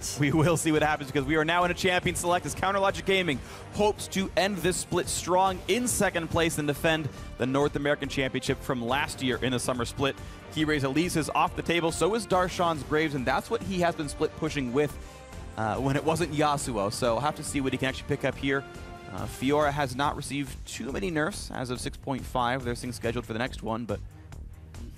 happens. We will see what happens because we are now in a champion select as CounterLogic Gaming hopes to end this split strong in second place and defend the North American Championship from last year in the summer split. Kirei's Elise is off the table, so is Darshan's Graves, and that's what he has been split pushing with when it wasn't Yasuo. So I'll have to see what he can actually pick up here. Fiora has not received too many nerfs as of 6.5. There's things scheduled for the next one, but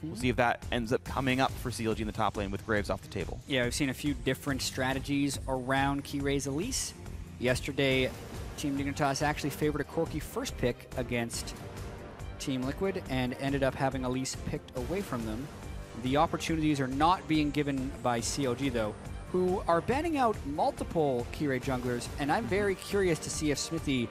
we'll see if that ends up coming up for CLG in the top lane with Graves off the table. Yeah, we've seen a few different strategies around Kirei's Elise. Yesterday, Team Dignitas actually favored a Corki first pick against Team Liquid and ended up having Elise picked away from them. The opportunities are not being given by CLG, though, who are banning out multiple Kirei junglers, and I'm very curious to see if Xmithie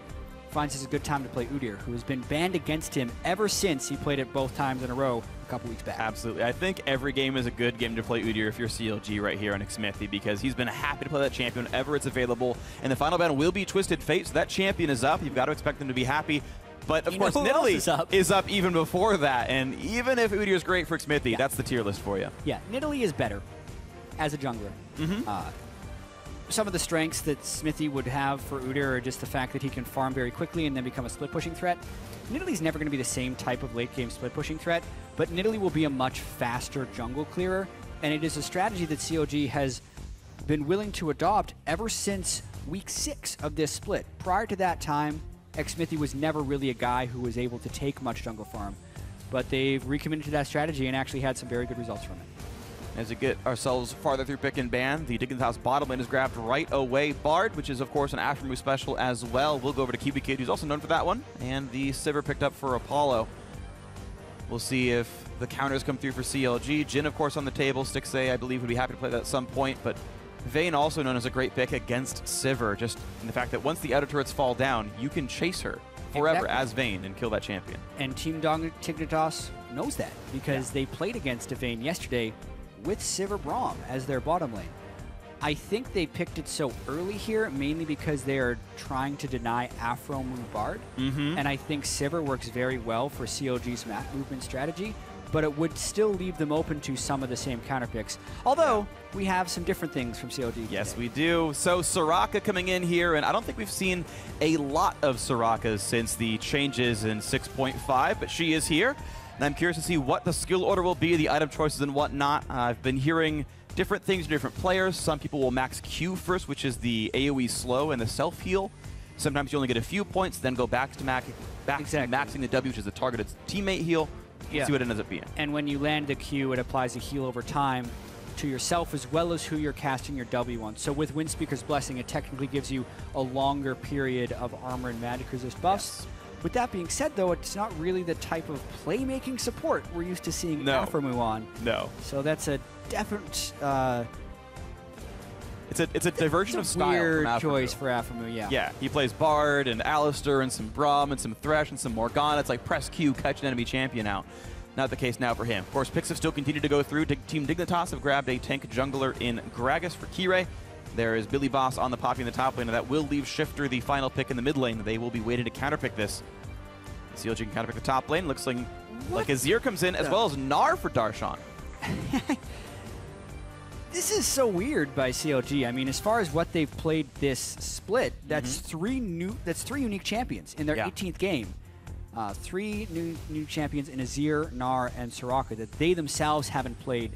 finds this a good time to play Udyr, who has been banned against him ever since he played it both times in a row a couple weeks back. Absolutely. I think every game is a good game to play Udyr if you're CLG right here on Xmithie, because he's been happy to play that champion whenever it's available, and the final ban will be Twisted Fate, so that champion is up. You've got to expect them to be happy. But of course, Nidalee is up even before that, and even if Udyr is great for Xmithie, that's the tier list for you. Yeah, Nidalee is better as a jungler. Some of the strengths that Xmithie would have for Udyr are just the fact that he can farm very quickly and then become a split-pushing threat. Nidalee's never going to be the same type of late-game split-pushing threat, but Nidalee will be a much faster jungle clearer, and it is a strategy that CLG has been willing to adopt ever since week 6 of this split. Prior to that time, Xmithie was never really a guy who was able to take much jungle farm, but they've recommitted to that strategy and actually had some very good results from it. As we get ourselves farther through pick and ban, the Dignitas bottom lane is grabbed right away. Bard, which is of course an Aphromoo special as well. We'll go over to KiWiKid, who's also known for that one, and the Sivir picked up for Apollo. We'll see if the counters come through for CLG. Jhin, of course, on the table. Stixxay, I believe, would be happy to play that at some point, but Vayne also known as a great pick against Sivir, just in the fact that once the outer turrets fall down, you can chase her forever as Vayne and kill that champion. And Team Dignitas knows that because they played against a Vayne yesterday with Sivir Braum as their bottom lane. I think they picked it so early here mainly because they are trying to deny Aphromoo Bard, and I think Sivir works very well for CLG's map movement strategy, but it would still leave them open to some of the same counter picks. Although, we have some different things from CLG. Yes, we do. So Soraka coming in here, and I don't think we've seen a lot of Sorakas since the changes in 6.5, but she is here. And I'm curious to see what the skill order will be, the item choices and whatnot. I've been hearing different things from different players. Some people will max Q first, which is the AoE slow and the self-heal. Sometimes you only get a few points, then go back to maxing the W, which is the targeted teammate heal. We'll see what it ends up being. And when you land the Q, it applies a heal over time to yourself as well as who you're casting your W on. So with Windspeaker's Blessing, it technically gives you a longer period of armor and magic resist buffs. Yes. With that being said, though, it's not really the type of playmaking support we're used to seeing Aphromoo on. No. So that's a definite... It's a diversion of style. Weird choice for Aphromoo, yeah. Yeah, he plays Bard and Alistar and some Braum and some Thresh and some Morgana. It's like press Q, catch an enemy champion out. Not the case now for him. Of course, picks have still continued to go through. Team Dignitas have grabbed a tank jungler in Gragas for Kirei. There is BillyBoss on the Poppy in the top lane, and that will leave Shiphtur the final pick in the mid lane. They will be waiting to counterpick this. CLG can counterpick the top lane. Looks like Azir comes in, as well as Gnar for Darshan. This is so weird by CLG. I mean, as far as what they've played this split, that's three unique champions in their 18th game. 3 new champions in Azir, Gnar, and Soraka that they themselves haven't played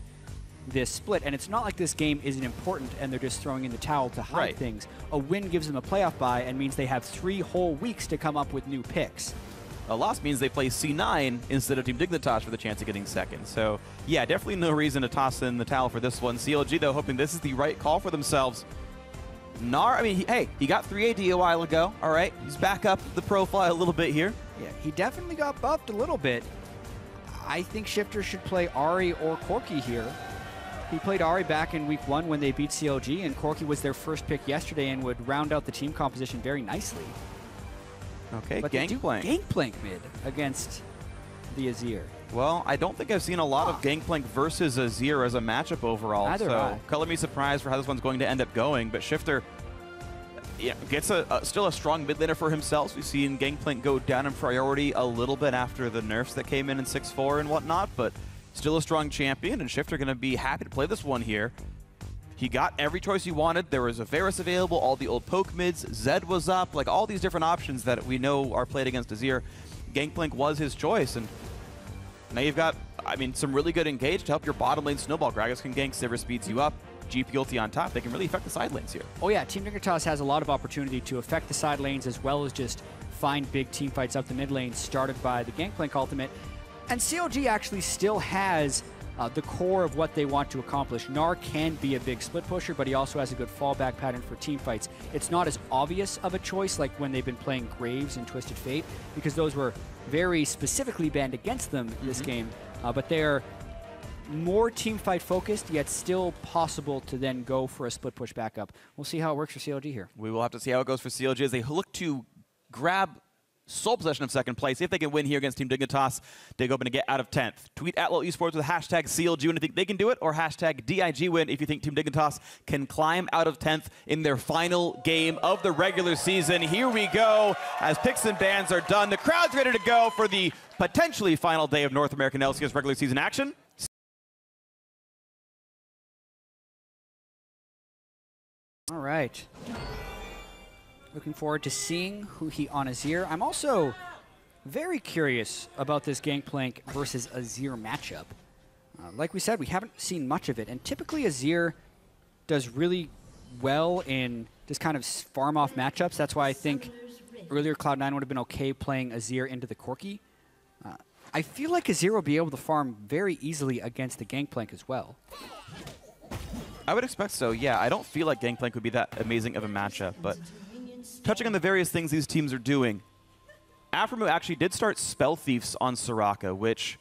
this split. And it's not like this game isn't important and they're just throwing in the towel to hide things. A win gives them a playoff bye and means they have 3 whole weeks to come up with new picks. A loss means they play C9 instead of Team Dignitas for the chance of getting second. So, yeah, definitely no reason to toss in the towel for this one. CLG, though, hoping this is the right call for themselves. Gnar, I mean, hey, he got 3 AD a while ago, all right? He's back up the profile a little bit here. Yeah, he definitely got buffed a little bit. I think Shiphtur should play Ahri or Corki here. He played Ahri back in week 1 when they beat CLG, and Corki was their first pick yesterday and would round out the team composition very nicely. Okay, but Gangplank. Gangplank mid against the Azir. Well, I don't think I've seen a lot of Gangplank versus Azir as a matchup overall. So color me surprised for how this one's going to end up going. But Shiphtur gets still a strong mid laner for himself. We've seen Gangplank go down in priority a little bit after the nerfs that came in 6.4 and whatnot, but still a strong champion. And Shiphtur going to be happy to play this one here. he got every choice he wanted. There was a Varus available, all the old poke mids, Zed was up, like all these different options that we know are played against Azir. Gangplank was his choice, and now you've got, I mean, some really good engage to help your bottom lane snowball. Gragas can gank, Sivir speeds you up, GP ulti on top. They can really affect the side lanes here. Oh yeah, Team Dignitas has a lot of opportunity to affect the side lanes as well as just find big team fights up the mid lane started by the Gangplank ultimate. And CLG actually still has the core of what they want to accomplish. Gnar can be a big split pusher, but he also has a good fallback pattern for team fights. It's not as obvious of a choice like when they've been playing Graves and Twisted Fate, because those were very specifically banned against them this game. But they're more team fight focused, yet still possible to then go for a split push backup. We'll see how it works for CLG here. We will have to see how it goes for CLG as they look to grab sole possession of second place. If they can win here against Team Dignitas, they go to get out of 10th. Tweet at eSports with hashtag CLG when you think they can do it, or hashtag DIGWin if you think Team Dignitas can climb out of 10th in their final game of the regular season. Here we go as picks and bans are done. The crowd's ready to go for the potentially final day of North American LCS regular season action. All right. Looking forward to seeing Huhi on Azir. I'm also very curious about this Gangplank versus Azir matchup. Like we said, we haven't seen much of it, and typically Azir does really well in just kind of farm-off matchups. That's why I think earlier Cloud9 would have been okay playing Azir into the Corki. I feel like Azir will be able to farm very easily against the Gangplank as well. I would expect so, yeah. I don't feel like Gangplank would be that amazing of a matchup, but touching on the various things these teams are doing, Aphromoo actually did start Spell Thieves on Soraka, which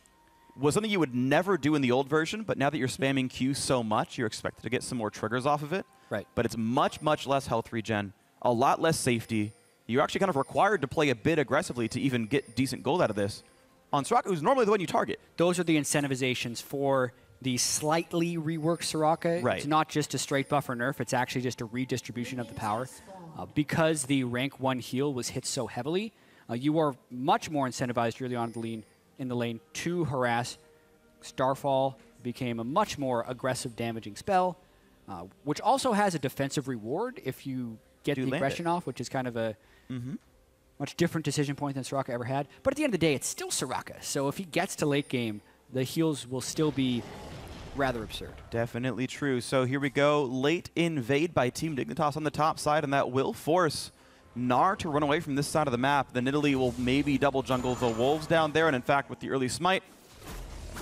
was something you would never do in the old version, but now that you're spamming Q so much, you're expected to get some more triggers off of it. Right. But it's much, much less health regen, a lot less safety. You're actually kind of required to play a bit aggressively to even get decent gold out of this. On Soraka, who's normally the one you target. Those are the incentivizations for the slightly reworked Soraka. Right. It's not just a straight buff or nerf, it's actually just a redistribution of the power. Because the rank 1 heal was hit so heavily, you are much more incentivized early on in the lane to harass. Starfall became a much more aggressive, damaging spell, which also has a defensive reward if you get the aggression off, which is kind of a much different decision point than Soraka ever had. But at the end of the day, it's still Soraka. So if he gets to late game, the heals will still be rather absurd. Definitely true. So here we go. Late invade by Team Dignitas on the top side, and that will force Gnar to run away from this side of the map. The Nidalee will maybe double jungle the wolves down there, and in fact, with the early smite,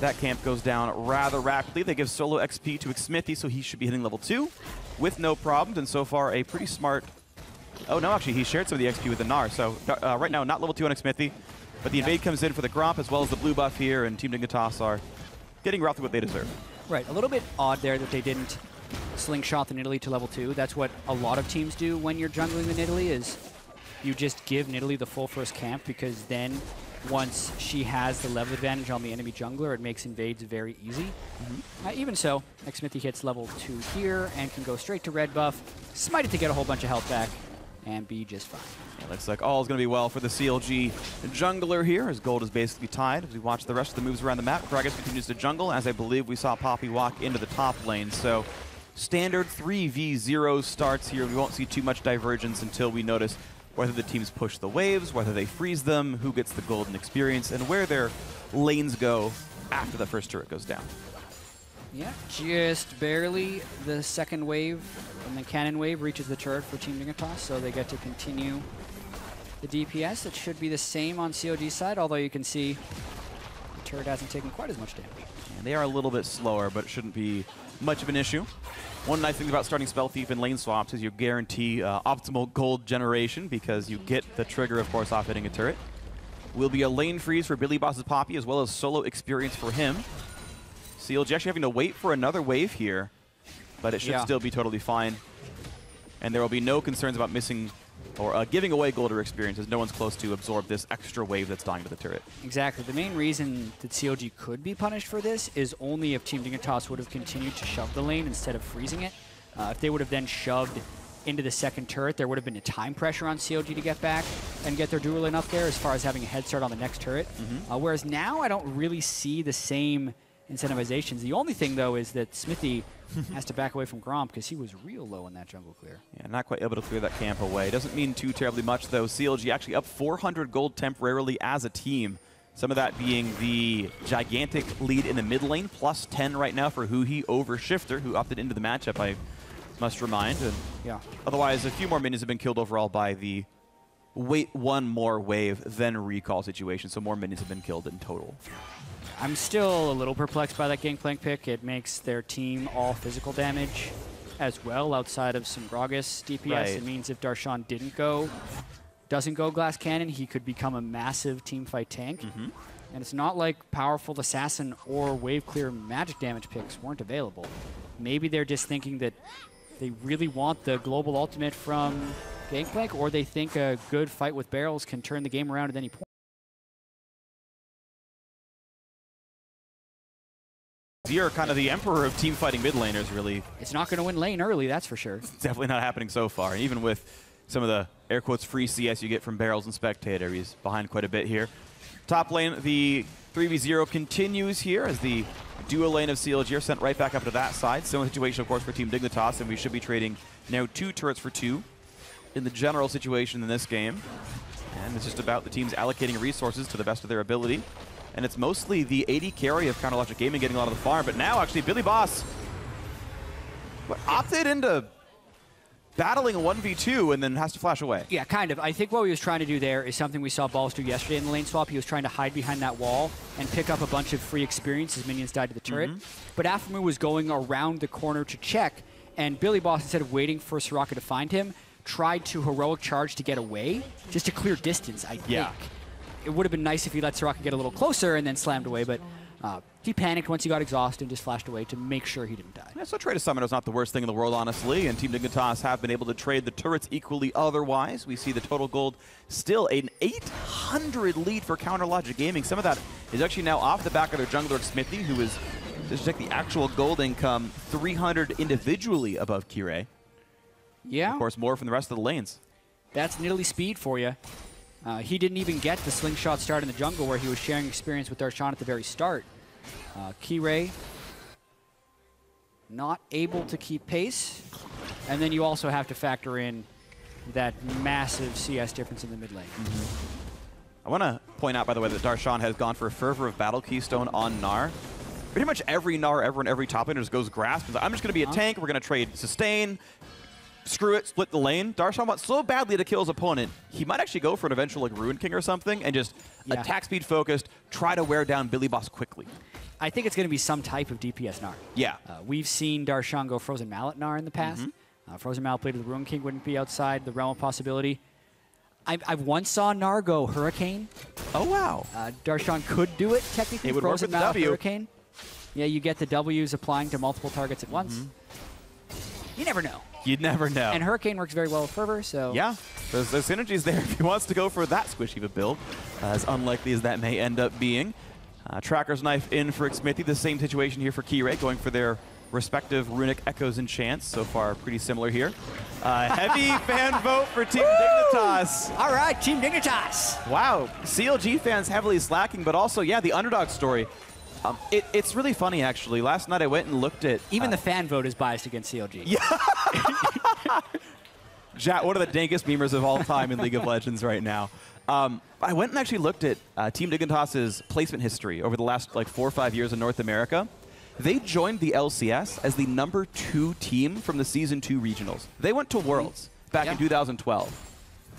that camp goes down rather rapidly. They give solo XP to Xmithie, so he should be hitting level 2 with no problems, and so far a pretty smart... Oh no, actually, he shared some of the XP with the Gnar, so right now not level 2 on Xmithie, but the invade comes in for the Gromp as well as the blue buff here, and Team Dignitas are getting roughly what they deserve. Right, a little bit odd there that they didn't slingshot the Nidalee to level 2. That's what a lot of teams do when you're jungling the Nidalee, is you just give Nidalee the full first camp, because then once she has the level advantage on the enemy jungler, it makes invades very easy. Even so, Xmithie hits level 2 here and can go straight to red buff, smite it to get a whole bunch of health back, and be just fine. It looks like all is going to be well for the CLG jungler here, as gold is basically tied. As we watch the rest of the moves around the map, Gragas continues to jungle, as I believe we saw Poppy walk into the top lane. So standard 3v0 starts here. We won't see too much divergence until we notice whether the teams push the waves, whether they freeze them, who gets the golden experience, and where their lanes go after the first turret goes down. Yeah, just barely the second wave and the cannon wave reaches the turret for Team Dignitas, so they get to continue the DPS. It should be the same on COG's side, although you can see the turret hasn't taken quite as much damage. And they are a little bit slower, but it shouldn't be much of an issue. One nice thing about starting Spell Thief in lane swaps is you guarantee optimal gold generation, because you get the trigger, of course, off hitting a turret. Will be a lane freeze for BillyBoss's Poppy, as well as solo experience for him. CLG actually having to wait for another wave here, but it should still be totally fine. And there will be no concerns about missing or giving away gold or experience, as no one's close to absorb this extra wave that's dying to the turret. Exactly. The main reason that CLG could be punished for this is only if Team Dignitas would have continued to shove the lane instead of freezing it. If they would have then shoved into the second turret, there would have been a time pressure on CLG to get back and get their dual lane up there as far as having a head start on the next turret. Whereas now I don't really see the same incentivizations. The only thing, though, is that Xmithie has to back away from Grom because he was real low in that jungle clear. Yeah, not quite able to clear that camp away. Doesn't mean too terribly much, though. CLG actually up 400 gold temporarily as a team. Some of that being the gigantic lead in the mid lane, plus 10 right now for Huhi over Shiphtur, who opted into the matchup, I must remind. And yeah. Otherwise, a few more minions have been killed overall by the wait one more wave, then recall situation. So more minions have been killed in total. I'm still a little perplexed by that Gangplank pick. It makes their team all physical damage as well, outside of some Gragas DPS. Right. It means if Darshan doesn't go Glass Cannon, he could become a massive teamfight tank. And it's not like powerful assassin or wave clear magic damage picks weren't available. Maybe they're just thinking that they really want the global ultimate from Gangplank, or they think a good fight with barrels can turn the game around at any point. You're kind of the emperor of team fighting mid laners, really. It's not going to win lane early, that's for sure. It's definitely not happening so far. Even with some of the air quotes free CS you get from barrels and spectator, he's behind quite a bit here. Top lane, the 3v0 continues here as the duo lane of CLG are sent right back up to that side. Similar situation, of course, for Team Dignitas, and we should be trading now 2 turrets for 2 in the general situation in this game. And it's just about the teams allocating resources to the best of their ability. And it's mostly the AD carry of Counter Logic Gaming getting a lot of the farm, but now actually BillyBoss opted into battling a 1v2 and then has to flash away. Yeah, kind of. I think what he was trying to do there is something we saw Balls do yesterday in the lane swap. He was trying to hide behind that wall and pick up a bunch of free experience as minions died to the turret. But Aphromoo was going around the corner to check, and BillyBoss, instead of waiting for Soraka to find him, tried to heroic charge to get away, just to clear distance, I think. Yeah. It would have been nice if he let Soraka get a little closer and then slammed away, but he panicked once he got exhausted and just flashed away to make sure he didn't die. Yeah, so trade a summoner is not the worst thing in the world, honestly, and Team Dignitas have been able to trade the turrets equally otherwise. We see the total gold still an 800 lead for Counter Logic Gaming. Some of that is actually now off the back of their jungler Xmithie, who is, just check the actual gold income, 300 individually above Kirei. Yeah. Of course, more from the rest of the lanes. That's Nidalee speed for you. He didn't even get the slingshot start in the jungle where he was sharing experience with Darshan at the very start. Kirei not able to keep pace. And then you also have to factor in that massive CS difference in the mid lane. I want to point out, by the way, that Darshan has gone for a Fervor of Battle Keystone on Gnar. Pretty much every Gnar ever in every top laner just goes Grasp. Like, I'm just going to be a tank. We're going to trade Sustain. Screw it, split the lane. Darshan wants so badly to kill his opponent, he might actually go for an eventual like Ruin King or something and just attack speed focused, try to wear down BillyBoss quickly. I think it's going to be some type of DPS Gnar. Yeah. We've seen Darshan go Frozen Mallet Gnar in the past. Frozen Mallet played with the Ruin King wouldn't be outside the realm of possibility. I've once saw Gnar go Hurricane. Oh, wow. Darshan could do it, technically. It would Frozen work with the Mallet W. Hurricane. Yeah, you get the Ws applying to multiple targets at once. You never know. You'd never know. And Hurricane works very well with Fervor, so... Yeah, there's synergies there if he wants to go for that squishy of a build, as unlikely as that may end up being. Tracker's Knife in for Xmithie. The same situation here for Kirei, going for their respective Runic Echoes and Chants. So far, pretty similar here. Heavy fan vote for Team Dignitas. All right, Team Dignitas. Wow, CLG fans heavily slacking, but also, yeah, the underdog story. It's really funny, actually. Last night I went and looked at... Even the fan vote is biased against CLG. Yeah. Jatt, one of the dankest memers of all time in League of Legends right now. I went and actually looked at Team Dignitas' placement history over the last like 4 or 5 years in North America. They joined the LCS as the #2 team from the Season 2 regionals. They went to Worlds back in 2012.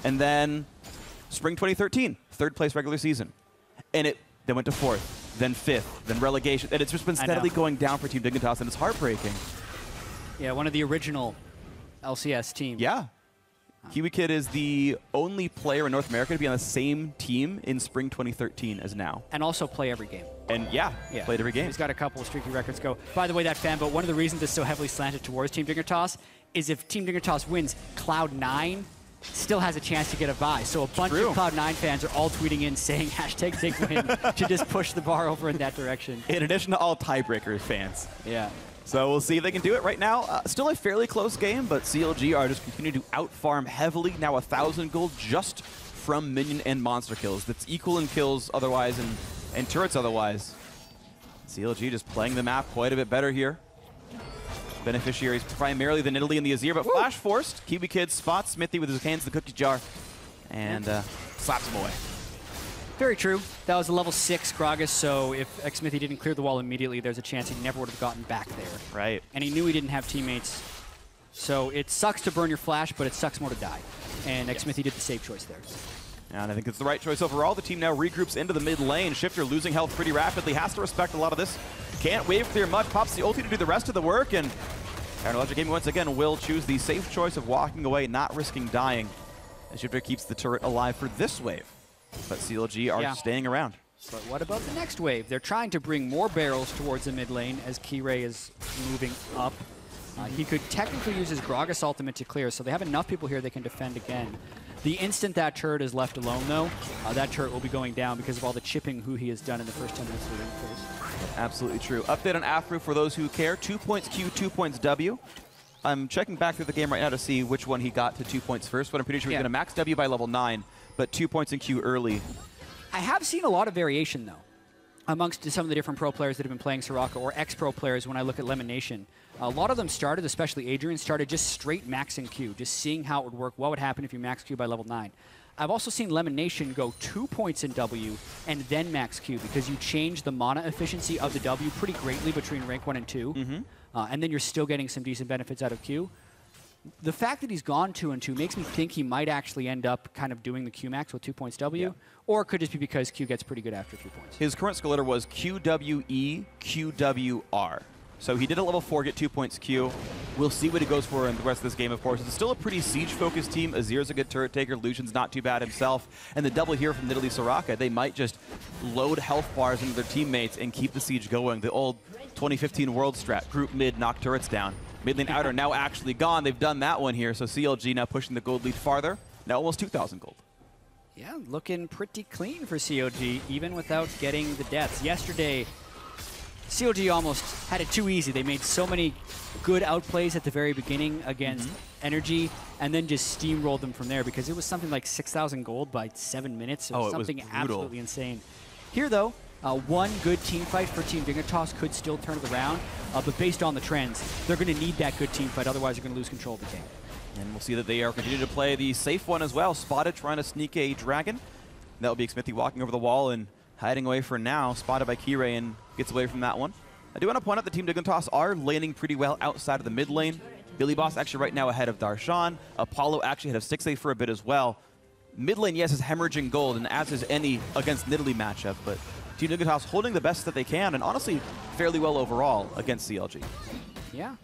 And then Spring 2013, 3rd place regular season. And they went to 4th. Then 5th, then relegation, and it's just been steadily going down for Team Dignitas, and it's heartbreaking. Yeah, one of the original LCS teams. Yeah. KiWiKid is the only player in North America to be on the same team in Spring 2013 as now. And also play every game. And played every game. He's got a couple of streaky records go. By the way, that fan vote, one of the reasons it's so heavily slanted towards Team Dignitas is if Team Dignitas wins, Cloud9 still has a chance to get a bye. So a bunch of Cloud9 fans are all tweeting in saying #DigWin to just push the bar over in that direction. In addition to all tiebreaker fans. Yeah. So we'll see if they can do it right now. Still a fairly close game, but CLG are just continuing to outfarm heavily. Now 1,000 gold just from minion and monster kills. That's equal in kills otherwise and turrets otherwise. CLG just playing the map quite a bit better here. Beneficiaries primarily the Nidalee and the Azir, but flash forced. KiWiKid spots Xmithie with his hands in the cookie jar and slaps him away. Very true. That was a level 6 Gragas, so if Xmithie didn't clear the wall immediately, there's a chance he never would have gotten back there. Right. And he knew he didn't have teammates. So it sucks to burn your flash, but it sucks more to die. And Xmithie did the safe choice there. And I think it's the right choice overall. The team now regroups into the mid lane. Shiphtur losing health pretty rapidly. Has to respect a lot of this. Can't wave clear much. Pops the ulti to do the rest of the work. And CLG Gaming once again will choose the safe choice of walking away, not risking dying. And Shiphtur keeps the turret alive for this wave. But CLG are staying around. But what about the next wave? They're trying to bring more barrels towards the mid lane as Kirei is moving up. He could technically use his Gragas ultimate to clear, so they have enough people here they can defend again. The instant that turret is left alone, though, that turret will be going down because of all the chipping Huhi has done in the first 10 minutes of the ring phase. Absolutely true. Update on Aphromoo for those who care. 2 points Q, 2 points W. I'm checking back through the game right now to see which one he got to 2 points first, but I'm pretty sure he's going to max W by level 9, but 2 points in Q early. I have seen a lot of variation, though, amongst some of the different pro players that have been playing Soraka, or ex-pro players when I look at Lemon Nation. A lot of them started, especially Adrian, started just straight maxing Q, just seeing how it would work, what would happen if you max Q by level 9. I've also seen Lemon Nation go 2 points in W and then max Q because you change the mana efficiency of the W pretty greatly between rank 1 and 2, and then you're still getting some decent benefits out of Q. The fact that he's gone 2 and 2 makes me think he might actually end up kind of doing the Q max with 2 points W, or it could just be because Q gets pretty good after 3 points. His current skill letter was QWE, QWR. So he did at level 4 get 2 points Q. We'll see what he goes for in the rest of this game, of course. It's still a pretty siege-focused team. Azir's a good turret taker. Lucian's not too bad himself. And the double here from Nidalee Soraka, they might just load health bars into their teammates and keep the siege going. The old 2015 world strat, group mid, knock turrets down. Mid lane outer now actually gone. They've done that one here. So CLG now pushing the gold lead farther. Now almost 2,000 gold. Yeah, looking pretty clean for CLG, even without getting the deaths. Yesterday, CLG almost had it too easy. They made so many good outplays at the very beginning against Energy, and then just steamrolled them from there because it was something like 6,000 gold by 7 minutes. It was something absolutely insane. Here, though, one good team fight for Team Dignitas could still turn it around, but based on the trends, they're going to need that good team fight, otherwise they're going to lose control of the game. And we'll see that they are continuing to play the safe one as well. Spotted trying to sneak a dragon. That will be Xmithie walking over the wall and hiding away for now. Spotted by Kirei and gets away from that one. I do want to point out that Team Dignitas are laning pretty well outside of the mid lane. BillyBoss actually right now ahead of Darshan. Apollo actually ahead of Stixxay for a bit as well. Mid lane, yes, is hemorrhaging gold, and as is any against Nidalee matchup, but Team Dignitas holding the best that they can, and honestly, fairly well overall against CLG. Yeah.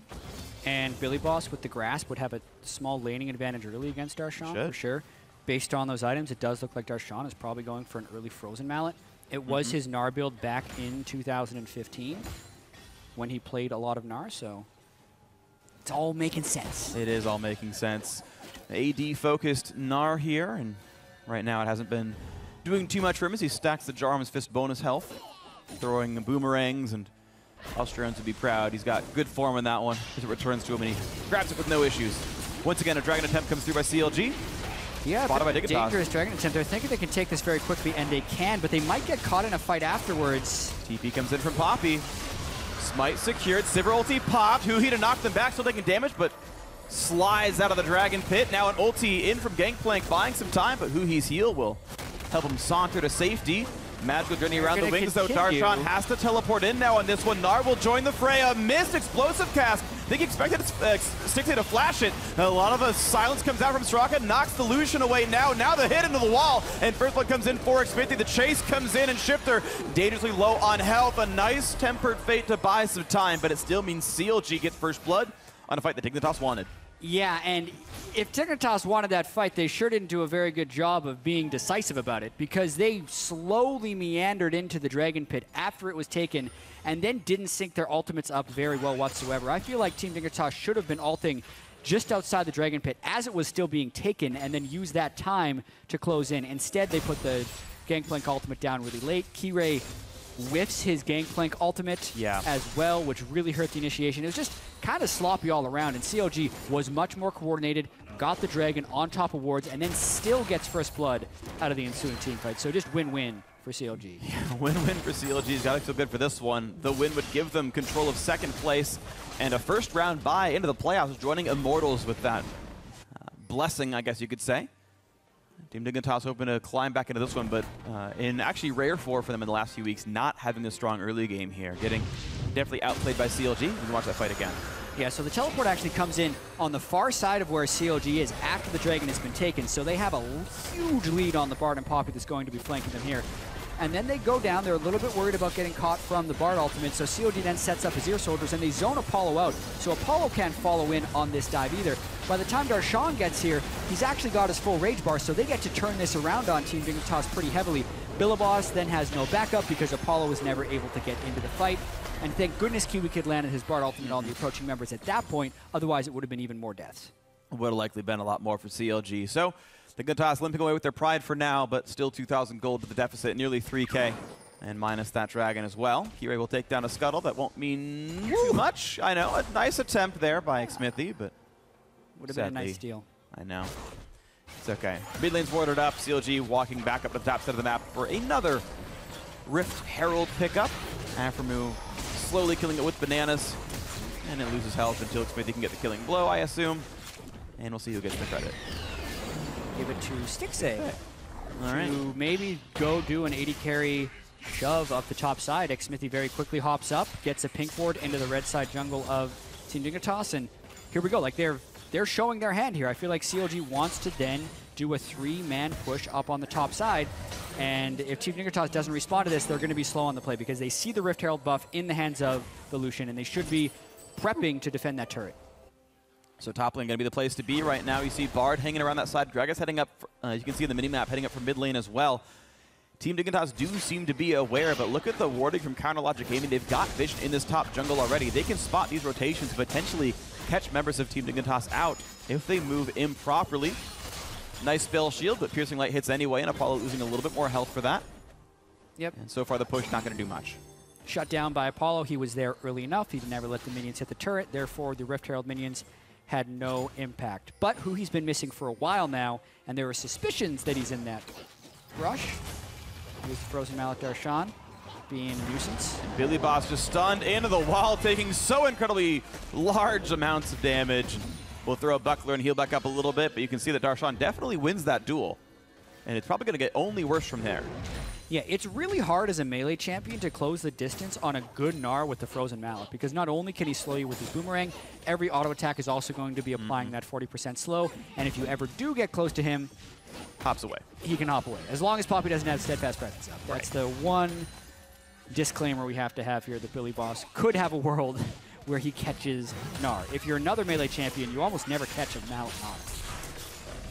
And BillyBoss with the grasp would have a small laning advantage early against Darshan, for sure. Based on those items, it does look like Darshan is probably going for an early Frozen Mallet. It was his Gnar build back in 2015 when he played a lot of Gnar, so it's all making sense. It is all making sense. AD-focused Gnar here, and right now it hasn't been doing too much for him as he stacks the Jarvan's Fist bonus health, throwing boomerangs, and Australians would be proud. He's got good form in that one as it returns to him, and he grabs it with no issues. Once again, a dragon attempt comes through by CLG. Yeah, spotted by Dignitas. Dangerous dragon attempt. They're thinking they can take this very quickly, and they can, but they might get caught in a fight afterwards. TP comes in from Poppy. Smite secured. Sivir ulti popped. Huhi to knock them back, still taking damage, but slides out of the dragon pit. Now an ulti in from Gangplank, buying some time, but Huhi's heal will help him saunter to safety. Magical journey around the wings, though. Darshan has to teleport in now on this one. Gnar will join the fray. A missed explosive cast. I think he expected Stixxay to flash it. A lot of silence comes out from Soraka, knocks the Lucian away now. Now the hit into the wall, and first blood comes in for Xmithie. The chase comes in, and Shiphtur dangerously low on health. A nice tempered fate to buy some time, but it still means CLG gets first blood on a fight that Dignitas wanted. Yeah, and if Dignitas wanted that fight, they sure didn't do a very good job of being decisive about it, because they slowly meandered into the Dragon Pit after it was taken and then didn't sync their ultimates up very well whatsoever. I feel like Team Dignitas should have been ulting just outside the Dragon Pit as it was still being taken and then use that time to close in. Instead, they put the Gangplank ultimate down really late. Kirei whiffs his Gangplank ultimate as well, which really hurt the initiation. It was just kind of sloppy all around, and CLG was much more coordinated, got the dragon on top of wards, and then still gets first blood out of the ensuing team fight. So just win-win for CLG. Yeah, win-win for CLG's got to feel good for this one. The win would give them control of second place and a first round bye into the playoffs, joining Immortals with that blessing, I guess you could say. Team Dignitas hoping to climb back into this one, but in actually rare for them in the last few weeks, not having a strong early game here. Getting definitely outplayed by CLG. You can watch that fight again. Yeah, so the teleport actually comes in on the far side of where CLG is after the Dragon has been taken, so they have a huge lead on the Bard and Poppy that's going to be flanking them here. And then they go down. They're a little bit worried about getting caught from the Bard ultimate, so CLG then sets up Azir soldiers, and they zone Apollo out. So Apollo can't follow in on this dive either. By the time Darshan gets here, he's actually got his full rage bar, so they get to turn this around on Team Dignitas pretty heavily. BillyBoss then has no backup because Apollo was never able to get into the fight. And thank goodness KiWiKid landed his Bard ultimate on the approaching members at that point, otherwise it would have been even more deaths. Would have likely been a lot more for CLG. So Dignitas limping away with their pride for now, but still 2,000 gold to the deficit, nearly 3K. And minus that Dragon as well. Kirei will take down a Scuttle. That won't mean too much. I know, a nice attempt there by Xmithie, but would have been a nice steal. I know. It's okay. Mid lane's warded up. CLG walking back up to the top side of the map for another Rift Herald pickup. Aphromoo slowly killing it with bananas. And it loses health until Xmithie can get the killing blow, I assume. And we'll see who gets the credit. Give it to Stixxay. Okay. All right. To maybe go do an 80 carry shove up the top side. Xmithie very quickly hops up, gets a pink ward into the red side jungle of Team Dignitas, and here we go. Like they're showing their hand here. I feel like CLG wants to then do a 3-man push up on the top side, and if Team Dignitas doesn't respond to this, they're going to be slow on the play because they see the Rift Herald buff in the hands of the Lucian, and they should be prepping to defend that turret. So top lane going to be the place to be right now. You see Bard hanging around that side. Gragas heading up, you can see in the minimap, heading up from mid lane as well. Team Dignitas do seem to be aware, but look at the warding from CounterLogic Gaming. They've got vision in this top jungle already. They can spot these rotations, potentially catch members of Team Dignitas out if they move improperly. Nice spell shield, but Piercing Light hits anyway, and Apollo losing a little bit more health for that. Yep. And so far the push not going to do much. Shut down by Apollo. He was there early enough. He never let the minions hit the turret. Therefore, the Rift Herald minions had no impact. But Huhi's been missing for a while now, and there are suspicions that he's in that rush. With Frozen Mallet Darshan being a nuisance. BillyBoss just stunned into the wall, taking so incredibly large amounts of damage. We'll throw a buckler and heal back up a little bit, but you can see that Darshan definitely wins that duel. And it's probably going to get only worse from there. Yeah, it's really hard as a melee champion to close the distance on a good Gnar with the Frozen Mallet, because not only can he slow you with his boomerang, every auto attack is also going to be applying that 40% slow, and if you ever do get close to him, hops away. He can hop away, as long as Poppy doesn't have Steadfast Presence up. That's the one disclaimer we have to have here, that BillyBoss could have a world where he catches Gnar. If you're another melee champion, you almost never catch a Mallet Gnar.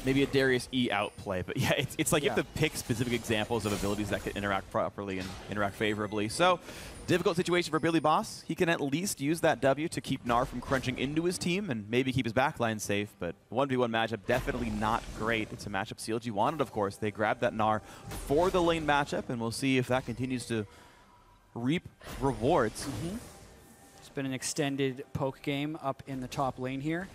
Maybe a Darius E outplay, but yeah, it's like you have to pick specific examples of abilities that can interact properly and interact favorably. So, difficult situation for BillyBoss. He can at least use that W to keep Gnar from crunching into his team and maybe keep his backline safe, but 1v1 matchup definitely not great. It's a matchup CLG wanted, of course. They grabbed that Gnar for the lane matchup, and we'll see if that continues to reap rewards. It's been an extended poke game up in the top lane here.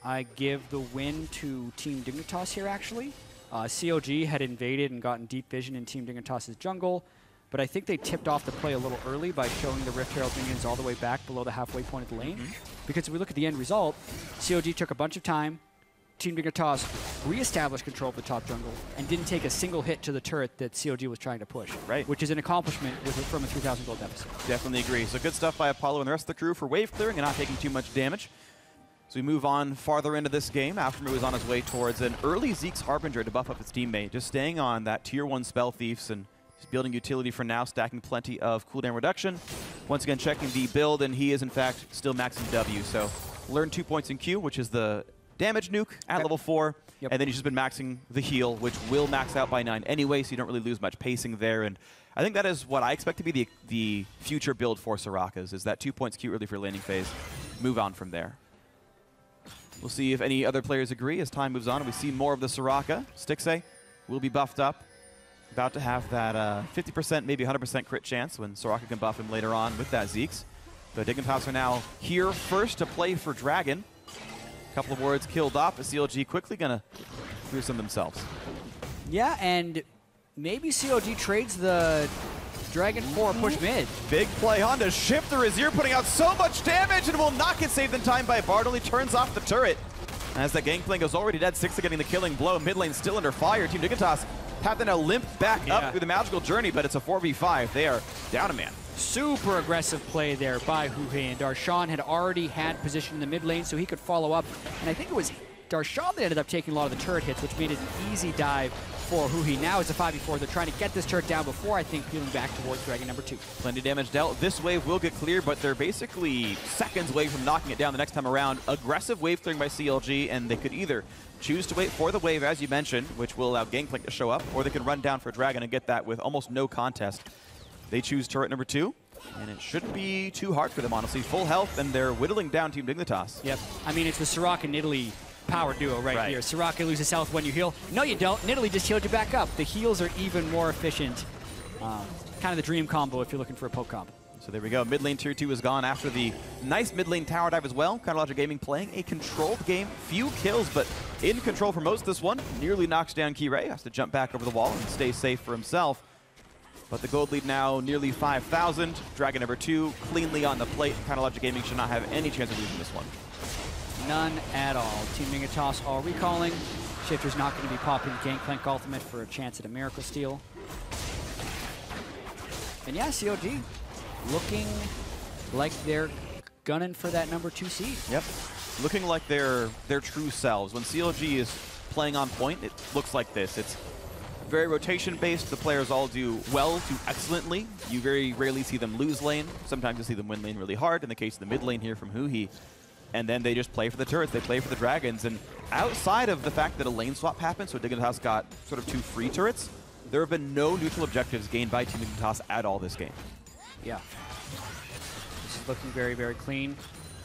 I give the win to Team Dignitas here, actually. CLG had invaded and gotten deep vision in Team Dignitas' jungle, but I think they tipped off the play a little early by showing the Rift Herald minions all the way back below the halfway point of the lane. Because if we look at the end result, CLG took a bunch of time, Team Dignitas re-established control of the top jungle, and didn't take a single hit to the turret that CLG was trying to push. Right. Which is an accomplishment from a 3,000 gold deficit. Definitely agree. So good stuff by Apollo and the rest of the crew for wave clearing and not taking too much damage. So we move on farther into this game. Aphromoo is on his way towards an early Zeke's Harbinger to buff up his teammate, just staying on that tier 1 spell thieves and just building utility for now, stacking plenty of cooldown reduction. Once again, checking the build, and he is in fact still maxing W. So learn 2 points in Q, which is the damage nuke at level 4, and then he's just been maxing the heal, which will max out by 9 anyway, so you don't really lose much pacing there. And I think that is what I expect to be the future build for Soraka's, is that 2 points Q early for laning phase, move on from there. We'll see if any other players agree as time moves on and we see more of the Soraka. Stixxay will be buffed up. About to have that 50%, maybe 100% crit chance when Soraka can buff him later on with that Zeke's. The Dignitas are now here first to play for Dragon. A couple of wards killed off, but CLG quickly going to clear some themselves. Yeah, and maybe CLG trades the Dragon for a push mid. Big play onto Shiphtur. Azir putting out so much damage and will not get saved in time by Bard. Only turns off the turret. As the Gangplank is already dead, Stixxay getting the killing blow. Mid lane still under fire. Team Dignitas have to now limp back up through the magical journey, but it's a 4v5. They are down a man. Super aggressive play there by Huhi, and Darshan had already had position in the mid lane, so he could follow up. And I think it was Darshan that ended up taking a lot of the turret hits, which made it an easy dive for Huhi. Now it's a 5v4. They're trying to get this turret down before, I think, peeling back towards Dragon number 2. Plenty of damage dealt. This wave will get clear, but they're basically seconds away from knocking it down the next time around. Aggressive wave clearing by CLG, and they could either choose to wait for the wave, as you mentioned, which will allow Gangplank to show up, or they can run down for Dragon and get that with almost no contest. They choose turret number 2, and it shouldn't be too hard for them, honestly. Full health, and they're whittling down Team Dignitas. Yep. I mean, it's the Soraka and Nidalee power duo right here. Soraka loses health when you heal. No, you don't. Nidalee just healed you back up. The heals are even more efficient. Kind of the dream combo if you're looking for a poke combo. So there we go. Mid lane tier 2 is gone after the nice mid lane tower dive as well. Logic Gaming playing a controlled game. Few kills, but in control for most of this one. Nearly knocks down Kirei. Has to jump back over the wall and stay safe for himself. But the gold lead now nearly 5,000. Dragon number 2 cleanly on the plate. Logic Gaming should not have any chance of losing this one. None at all. Team Dignitas all recalling. Shiphtur's not going to be popping Gangplank ultimate for a chance at a miracle steal. And yeah, CLG looking like they're gunning for that number 2 seed. Yep. Looking like their true selves. When CLG is playing on point, it looks like this. It's very rotation-based. The players all do well to excellently. You very rarely see them lose lane. Sometimes you see them win lane really hard. In the case of the mid lane here from Huhi. And then they just play for the turrets, they play for the dragons. And outside of the fact that a lane swap happened, so Dignitas got sort of 2 free turrets, there have been no neutral objectives gained by Team Dignitas at all this game. Yeah. This is looking very, very clean.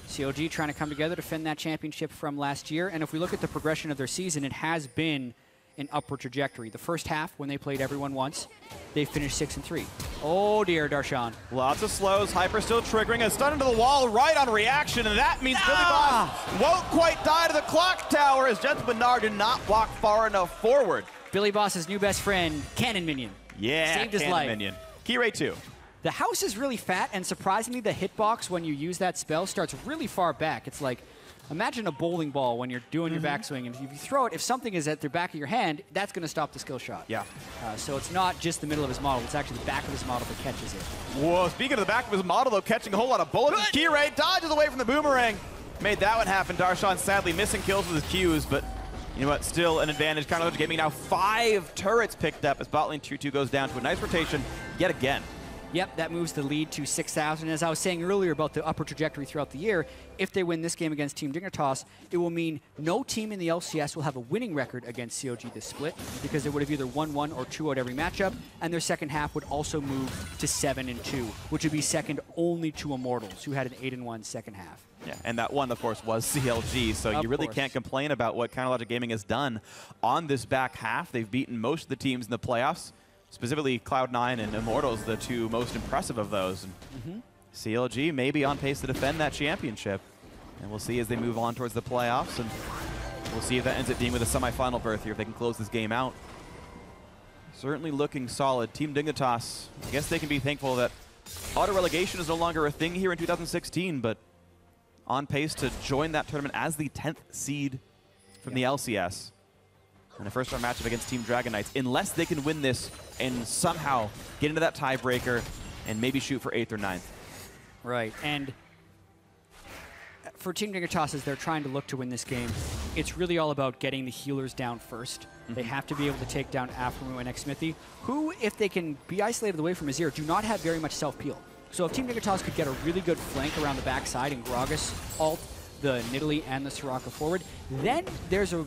CLG trying to come together to defend that championship from last year. And if we look at the progression of their season, it has been an upward trajectory. The first half, when they played everyone once, they finished 6-3. Oh dear, Darshan. Lots of slows. Hyper still triggering. A stun into the wall right on reaction, and that means BillyBoss won't quite die to the clock tower as Jatt and Gnar did not walk far enough forward. BillyBoss's new best friend, Cannon Minion. Yeah, saved his life. Minion. Kirei 2. The house is really fat, and surprisingly, the hitbox when you use that spell starts really far back. It's like, imagine a bowling ball when you're doing your backswing, and if you throw it, if something is at the back of your hand, that's going to stop the skill shot. Yeah. So it's not just the middle of his model, it's actually the back of his model that catches it. Whoa, speaking of the back of his model, though, catching a whole lot of bullets. Kirei dodges away from the boomerang. Made that one happen. Darshan sadly missing kills with his Qs, but you know what, still an advantage. Logic Gaming now 5 turrets picked up as bot lane tier 2 goes down to a nice rotation yet again. Yep, that moves the lead to 6,000. As I was saying earlier about the upper trajectory throughout the year, if they win this game against Team Dignitas, it will mean no team in the LCS will have a winning record against CLG this split, because they would have either won 1 or 2 out every matchup, and their second half would also move to 7-2, which would be second only to Immortals, who had an 8-1 second half. Yeah, and that one, of course, was CLG, so you really can't complain about what Logic Gaming has done on this back half. They've beaten most of the teams in the playoffs. Specifically, Cloud9 and Immortals, the 2 most impressive of those. CLG may be on pace to defend that championship. And we'll see as they move on towards the playoffs. And we'll see if that ends up being with a semifinal berth here, if they can close this game out. Certainly looking solid. Team Dignitas, I guess they can be thankful that auto-relegation is no longer a thing here in 2016, but on pace to join that tournament as the 10th seed from the LCS. In a first-round matchup against Team Dragon Knights, unless they can win this and somehow get into that tiebreaker and maybe shoot for 8th or 9th. Right, and for Team Dignitas, as they're trying to look to win this game, it's really all about getting the healers down first. They have to be able to take down Aphromoo and Xmithie, who, if they can be isolated away from Azir, do not have very much self-peel. So if Team Dignitas could get a really good flank around the backside and Gragas ult the Nidalee and the Soraka forward, then there's a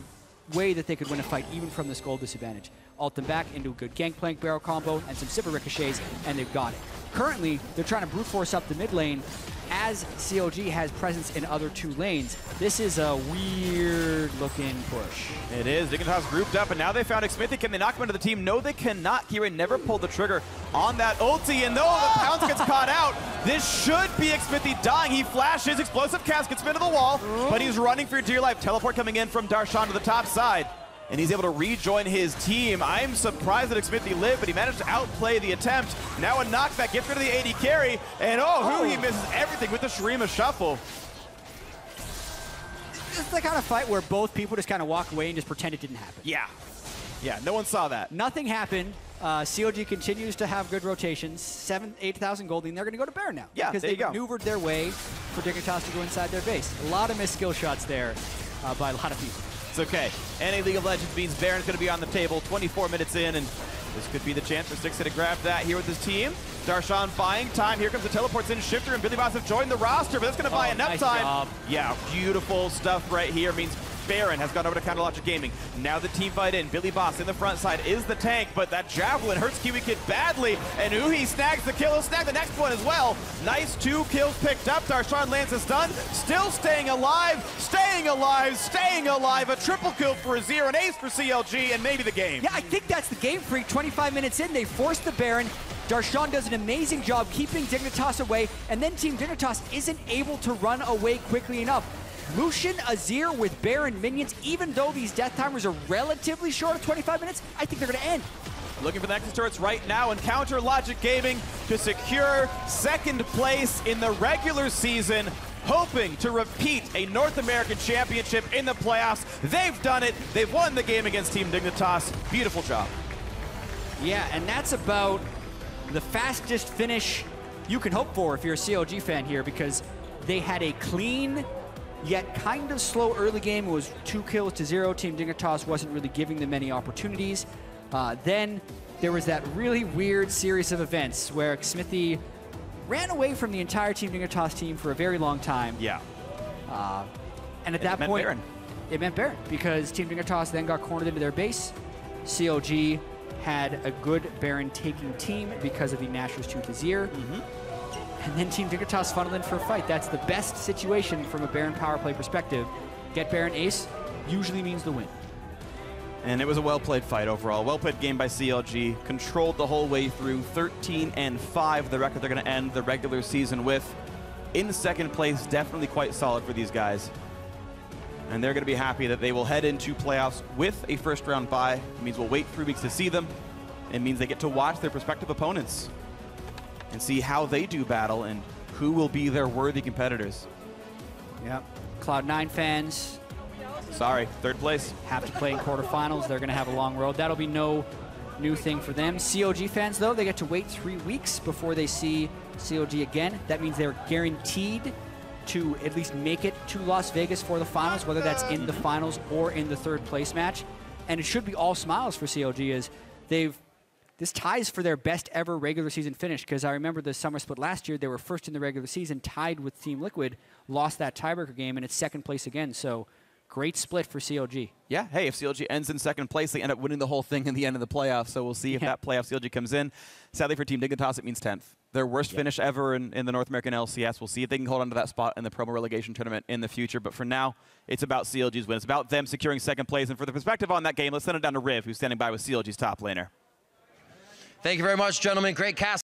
way that they could win a fight even from this gold disadvantage. Ult them back into a good Gangplank barrel combo and some Sivir ricochets, and they've got it. Currently, they're trying to brute force up the mid lane as CLG has presence in other 2 lanes. This is a weird-looking push. It is. Dignitas grouped up, and now they found Xmithie. Can they knock him into the team? No, they cannot. Kirei never pulled the trigger on that ulti, and though the pounce gets caught out, this should be Xmithie dying. He flashes, explosive cast gets him into the wall, but he's running for dear life. Teleport coming in from Darshan to the top side. and he's able to rejoin his team. I'm surprised that Xmithie lived, but he managed to outplay the attempt. Now a knockback, gets rid of the AD carry, and Huhi misses everything with the Shurima shuffle. This is the kind of fight where both people just kind of walk away and just pretend it didn't happen. Yeah. Yeah, no one saw that. Nothing happened. CLG continues to have good rotations. 8,000 gold, and they're going to go to Baron now. Yeah, because they maneuvered their way for Dignitas to go inside their base. A lot of missed skill shots there by a lot of people. It's okay. NA League of Legends means Baron's going to be on the table 24 minutes in, and this could be the chance for Stixxay to grab that here with his team. Darshan buying time. Here comes the teleports in. Shiphtur and BillyBoss have joined the roster, but that's going to buy enough time. Job. Yeah, beautiful stuff right here. Means Baron has gone over to CounterLogic Gaming. Now the team fight in. BillyBoss in the front side is the tank, but that Javelin hurts KiWiKid badly, and Huhi snags the kill. He'll snag the next one as well. Nice 2 kills picked up. Darshan lands a stun. Still staying alive, staying alive, staying alive. A triple kill for Azir, an ace for CLG, and maybe the game. Yeah, I think that's the game, Phreak. 25 minutes in, they force the Baron. Darshan does an amazing job keeping Dignitas away, and then Team Dignitas isn't able to run away quickly enough. Lucian, Azir with Baron minions, even though these death timers are relatively short of 25 minutes, I think they're going to end. Looking for the Nexus turrets right now, and CounterLogic Gaming to secure second place in the regular season, hoping to repeat a North American Championship in the playoffs. They've done it. They've won the game against Team Dignitas. Beautiful job. Yeah, and that's about the fastest finish you can hope for if you're a CLG fan here, because they had a clean yet kind of slow early game. It was 2 kills to 0. Team Dignitas wasn't really giving them many opportunities. Then there was that really weird series of events where Xmithie ran away from the entire Team Dignitas team for a very long time. Yeah. And at that point, Baron. It meant Baron, because Team Dignitas then got cornered into their base. CLG had a good Baron taking team because of the Nashor's Tooth Azir. And then Team Dignitas funneled in for a fight. That's the best situation from a Baron power play perspective. Get Baron ace usually means the win. And it was a well-played fight overall. Well-played game by CLG. Controlled the whole way through. 13-5, the record they're going to end the regular season with. In second place, definitely quite solid for these guys. And they're going to be happy that they will head into playoffs with a first-round bye. It means we'll wait 3 weeks to see them. It means they get to watch their prospective opponents and see how they do battle and who will be their worthy competitors. Yep. Cloud9 fans, sorry, third place. have to play in quarterfinals. They're going to have a long road. That'll be no new thing for them. CLG fans, though, they get to wait 3 weeks before they see CLG again. That means they're guaranteed to at least make it to Las Vegas for the finals, whether that's in the finals or in the third place match. And it should be all smiles for CLG, as this ties for their best ever regular season finish, because I remember the summer split last year, they were first in the regular season, tied with Team Liquid, lost that tiebreaker game, and it's second place again. So great split for CLG. Yeah, hey, if CLG ends in second place, they end up winning the whole thing in the end of the playoffs. So we'll see if that playoff CLG comes in. Sadly for Team Dignitas, it means 10th. Their worst finish ever in the North American LCS. We'll see if they can hold on to that spot in the promo relegation tournament in the future. But for now, it's about CLG's win. It's about them securing second place. And for the perspective on that game, let's send it down to Riv, who's standing by with CLG's top laner. Thank you very much, gentlemen. Great cast.